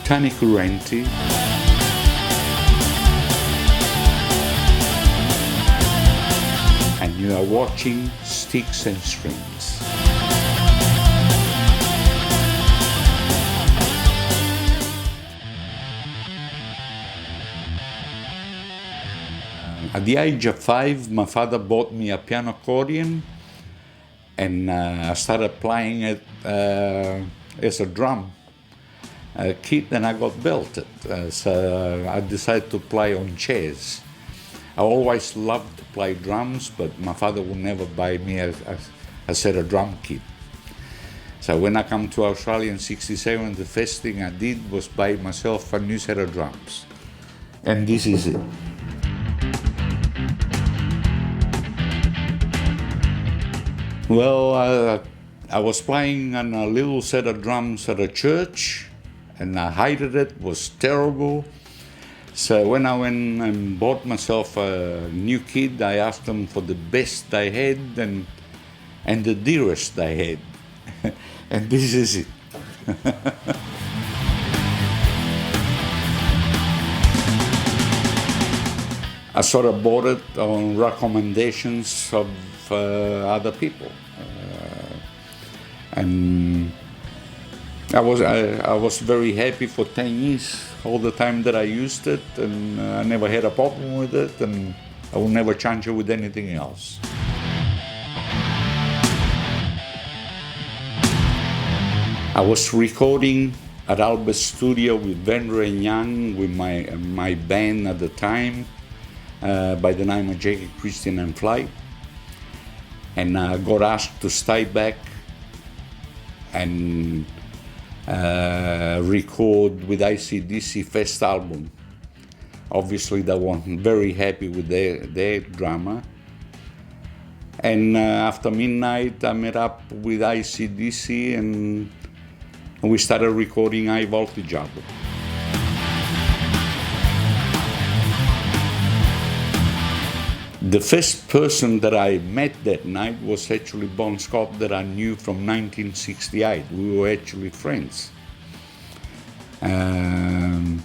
Tony CURRENTI, and you are watching Sticks and Strings. At the age of 5, my father bought me a piano accordion, and I started playing it as a drum kit, and I got belted. So I decided to play on chairs. I always loved to play drums, but my father would never buy me a set of drum kit. So when I come to Australia in '67, the first thing I did was buy myself a new set of drums. And this is it. Well, I was playing on a little set of drums at a church, and I hated it. It was terrible. So when I went and bought myself a new kit, I asked them for the best they had and the dearest they had. And this is it. I sort of bought it on recommendations of other people, and I was very happy for 10 years, all the time that I used it, and I never had a problem with it, and I will never change it with anything else. I was recording at Albert's studio with Vendor and Young with my band at the time, by the name of Jacob, Christian and Flight. And I got asked to stay back and record with AC/DC first album. Obviously they weren't very happy with their drummer. And after midnight I met up with AC/DC and we started recording High Voltage album. The first person that I met that night was actually Bon Scott, that I knew from 1968. We were actually friends. And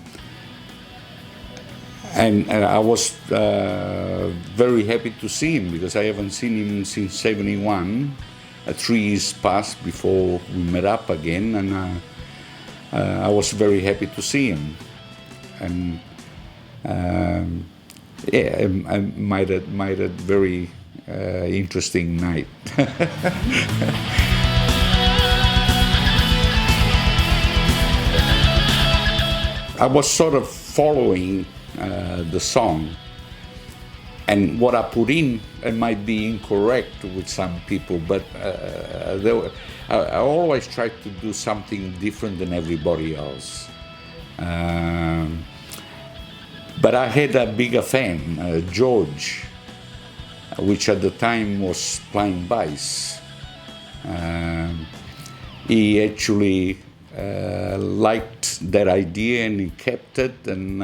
I was very happy to see him because I haven't seen him since '71. 3 years passed before we met up again, and I was very happy to see him. And yeah, I made it very interesting night. I was sort of following the song, and what I put in, it might be incorrect with some people, but I always tried to do something different than everybody else. But I had a bigger fan, George, which at the time was playing bass. He actually liked that idea and he kept it, and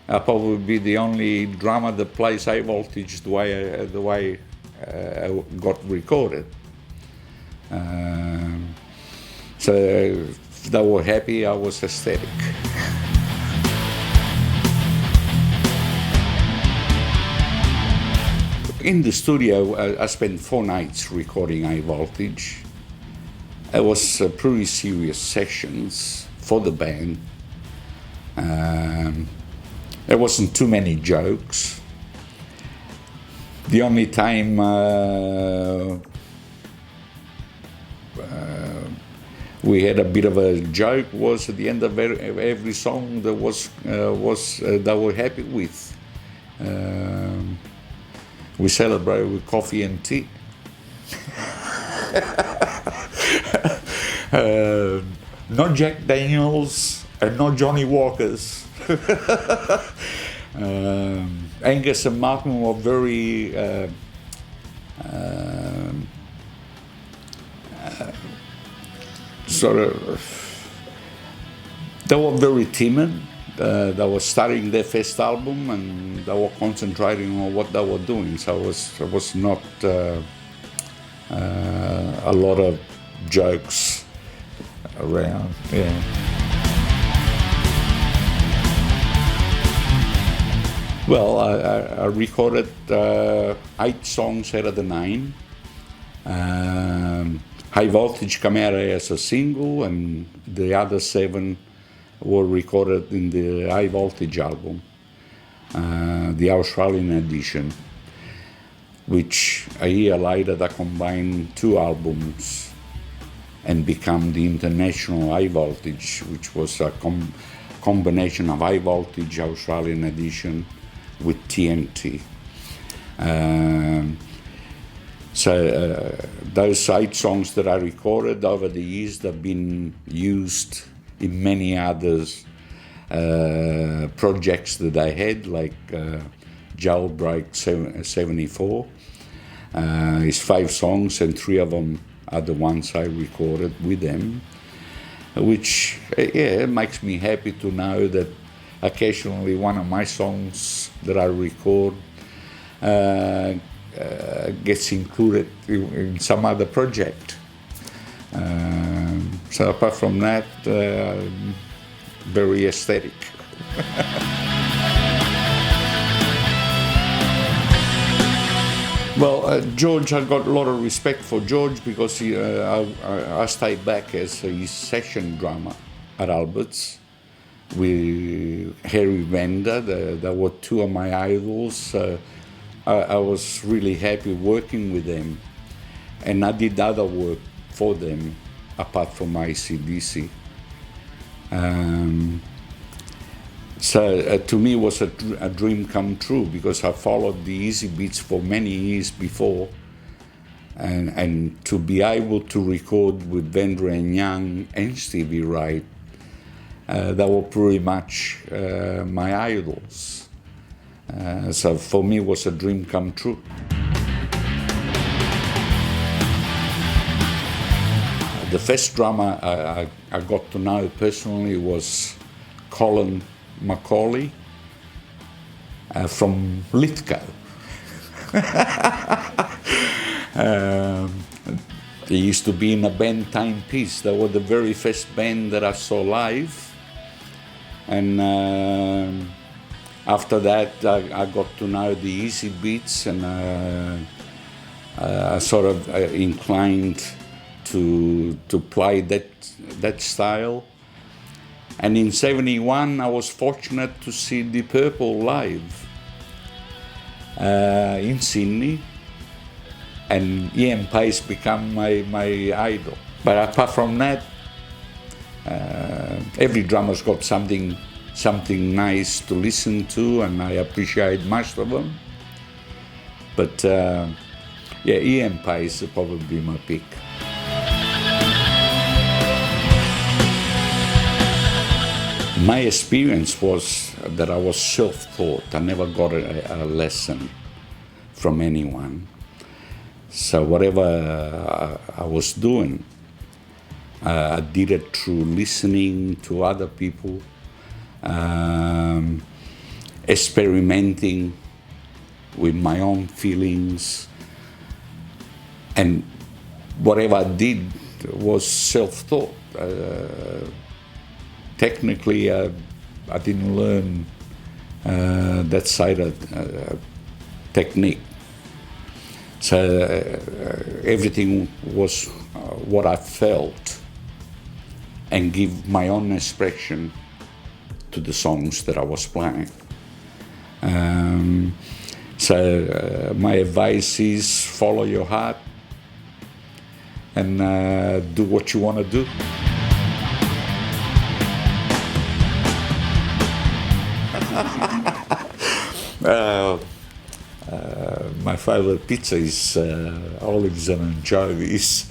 I'll probably be the only drummer that plays high voltage the way I got recorded. So if they were happy, I was ecstatic. In the studio, I spent 4 nights recording High Voltage. It was pretty serious sessions for the band. There wasn't too many jokes. The only time we had a bit of a joke was at the end of every song that that we're happy with. We celebrated with coffee and tea. No Jack Daniels and no Johnny Walkers. Angus and Martin were very they were very timid. They were starting their first album and they were concentrating on what they were doing. So it was not a lot of jokes around. Yeah. Well, I recorded 8 songs out of the 9. High Voltage came out as a single, and the other 7 were recorded in the High Voltage album, the Australian edition, which a year later they combined 2 albums and become the International High Voltage, which was a combination of High Voltage Australian edition with TNT. Those 8 songs that I recorded over the years, they've been used in many others projects that I had, like Jailbreak 74. It's 5 songs, and 3 of them are the ones I recorded with them, which it makes me happy to know that occasionally one of my songs that I record gets included in some other project. So apart from that, very aesthetic. Well, George, I got a lot of respect for George because I stayed back as his session drummer at Albert's with Harry Vender. They were 2 of my idols. I was really happy working with them, and I did other work for them apart from AC/DC. To me, it was a dream come true, because I followed the Easy Beats for many years before, and to be able to record with Vender and Young and Stevie Wright, they were pretty much my idols. So for me, it was a dream come true. The first drummer I got to know personally was Colin Macaulay from Lithgow. They used to be in a band, Timepiece. They were the very first band that I saw live. And after that, I got to know the Easy Beats, and I sort of inclined to play that style. And in '71, I was fortunate to see Deep Purple live in Sydney, and Ian Pace became my idol. But apart from that, every drummer's got something nice to listen to, and I appreciate most of them. But Ian Pace would probably be my pick. My experience was that I was self-taught. I never got a lesson from anyone. So whatever I was doing, I did it through listening to other people, experimenting with my own feelings, and whatever I did was self-taught. Technically, I didn't learn that side of technique. So everything was what I felt, and give my own expression to the songs that I was playing. My advice is follow your heart and do what you want to do. My favorite pizza is olives and anchovies.